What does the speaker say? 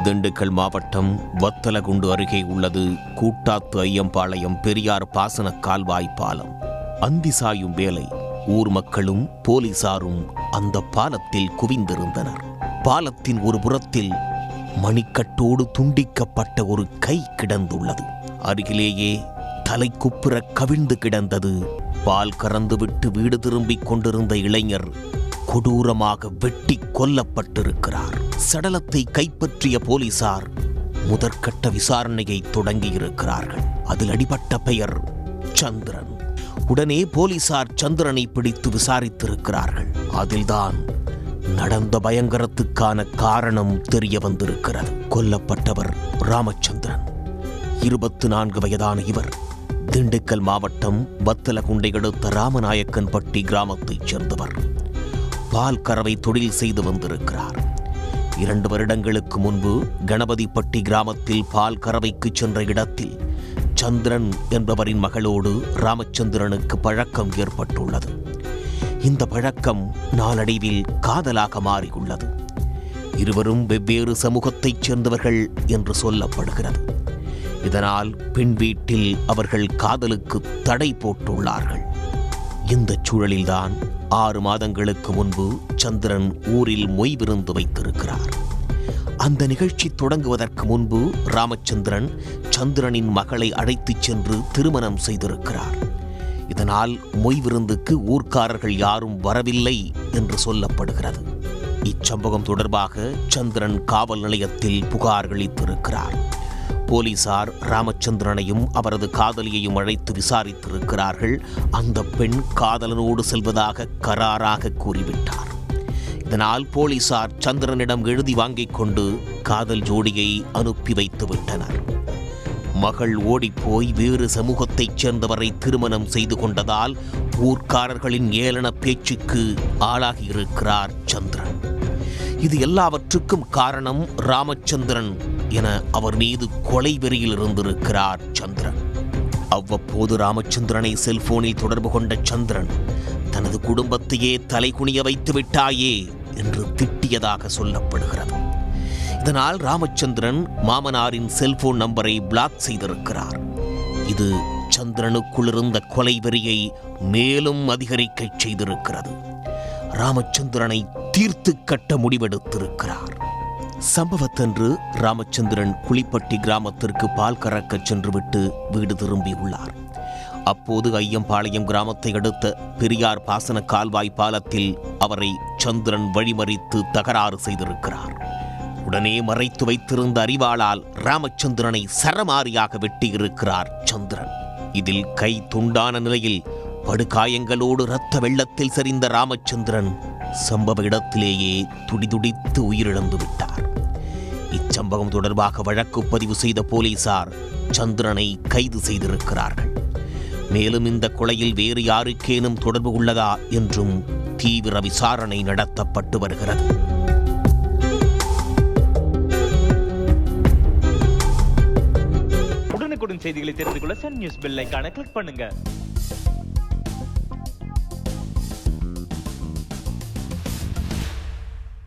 திண்டுக்கல் மாவட்டம் வத்தலகுண்டு அருகே உள்ளது கூட்டாத்து ஐயம்பாளையம் பெரியார் பாசன கால்வாய் பாலம். அந்தி சாயும் வேளை ஊர் மக்களும் போலீசாரும் அந்த பாலத்தில் குவிந்திருந்தனர். பாலத்தின் ஒரு புறத்தில் மணிக்கட்டோடு துண்டிக்கப்பட்ட ஒரு கை கிடந்துள்ளது. அருகிலேயே தலை குப்புற கவிழ்ந்து கிடந்தது பால் கறந்துவிட்டு வீடு திரும்பிக் கொண்டிருந்த இளைஞர் கொடூரமாக வெட்டி கொல்லப்பட்டிருக்கிறார். சடலத்தை கைப்பற்றிய போலீசார் முதற்கட்ட விசாரணையை தொடங்கியிருக்கிறார்கள். அதில் அடிபட்ட பெயர் சந்திரன். உடனே போலீசார் சந்திரனை பிடித்து விசாரித்திருக்கிறார்கள். அதில்தான் நடந்த பயங்கரத்துக்கான காரணம் தெரிய வந்திருக்கிறது. கொல்லப்பட்டவர் ராமச்சந்திரன். 24 வயதான இவர் திண்டுக்கல் மாவட்டம் வத்தலகுண்டை அடுத்த ராமநாயக்கன்பட்டி கிராமத்தைச் சேர்ந்தவர். பால் கறவை தொழில் செய்து வந்திருக்கிறார். 2 வருடங்களுக்கு முன்பு கணபதிப்பட்டி கிராமத்தில் பால் கறவைக்கு சென்ற இடத்தில் சந்திரன் என்பவரின் மகளோடு ராமச்சந்திரனுக்கு பழக்கம் ஏற்பட்டுள்ளது. இந்த பழக்கம் நாளடைவில் காதலாக மாறியுள்ளது. இருவரும் வெவ்வேறு சமூகத்தைச் சேர்ந்தவர்கள் என்று சொல்லப்படுகிறது. இதனால் பெண் வீட்டில் அவர்கள் காதலுக்கு தடை போட்டுள்ளார்கள். இந்த சூழலில்தான் 6 மாதங்களுக்கு முன்பு சந்திரன் ஊரில் மொய் விருந்து வைத்திருக்கிறார். அந்த நிகழ்ச்சி தொடங்குவதற்கு முன்பு ராமச்சந்திரன் சந்திரனின் மகளை அழைத்துச் சென்று திருமணம் செய்திருக்கிறார். இதனால் மொய் விருந்துக்கு ஊர்க்காரர்கள் யாரும் வரவில்லை என்று சொல்லப்படுகிறது. இச்சம்பவம் தொடர்பாக சந்திரன் காவல் நிலையத்தில் புகார் அளித்திருக்கிறார். போலீசார் ராமச்சந்திரனையும் அவரது காதலியையும் அழைத்து விசாரித்திருக்கிறார்கள். அந்த பெண் காதலனோடு செல்வதாக கராராக கூறிவிட்டார். இதனால் போலீசார் சந்திரனிடம் எழுதி வாங்கிக் கொண்டு காதல் ஜோடியை அனுப்பி வைத்து விட்டனர். மகள் ஓடிப்போய் வேறு சமூகத்தைச் சேர்ந்தவரை திருமணம் செய்து கொண்டதால் ஊர்க்காரர்களின் ஏளன பேச்சுக்கு ஆளாகியிருக்கிறார் சந்திரன். இது எல்லாவற்றுக்கும் காரணம் ராமச்சந்திரன் என அவர் மீது கொலை வெறியில் இருந்திருக்கிறார் சந்திரன். அவ்வப்போது ராமச்சந்திரனை செல்போனில் தொடர்பு கொண்ட சந்திரன் தனது குடும்பத்தையே தலைகுனிய வைத்து விட்டாயே என்று திட்டியதாக சொல்லப்படுகிறது. இதனால் ராமச்சந்திரன் மாமனாரின் செல்போன் நம்பரை பிளாக் செய்திருக்கிறார். இது சந்திரனுக்குள் இருந்த கொலை வெறியை மேலும் அதிகரிக்க செய்திருக்கிறது. ராமச்சந்திரனை தீர்த்து கட்ட முடிவெடுத்திருக்கிறார். சம்பவத்தன்று ராமச்சந்திரன் குளிப்பட்டி கிராமத்திற்கு பால் கறக்க சென்றுவிட்டு வீடு திரும்பியுள்ளார். அப்போது ஐயம்பாளையம் கிராமத்தை அடுத்த பெரியார் பாசன கால்வாய் பாலத்தில் அவரை சந்திரன் வழிமறித்து தகராறு செய்திருக்கிறார். உடனே மறைத்து வைத்திருந்த அரிவாளால் ராமச்சந்திரனை சரமாரியாக வெட்டியிருக்கிறார் சந்திரன். இதில் கை துண்டான நிலையில் படுகாயங்களோடு இரத்த வெள்ளத்தில் சரிந்த ராமச்சந்திரன் சம்பவ இடத்திலேயே துடிதுடித்து உயிரிழந்து விட்டார். இச்சம்பவம் தொடர்பாக வழக்கு பதிவு செய்த போலீசார் சந்திரனை கைது செய்திருக்கிறார்கள். மேலும் இந்த கொலையில் வேறு யாருக்கேனும் தொடர்பு உள்ளதா என்றும் தீவிர விசாரணை நடத்தப்பட்டு வருகிறது. உடனுக்குடன் செய்திகளை தெரிந்து கொள்ள சன் நியூஸ் பெல் ஐகானை கிளிக் பண்ணுங்க.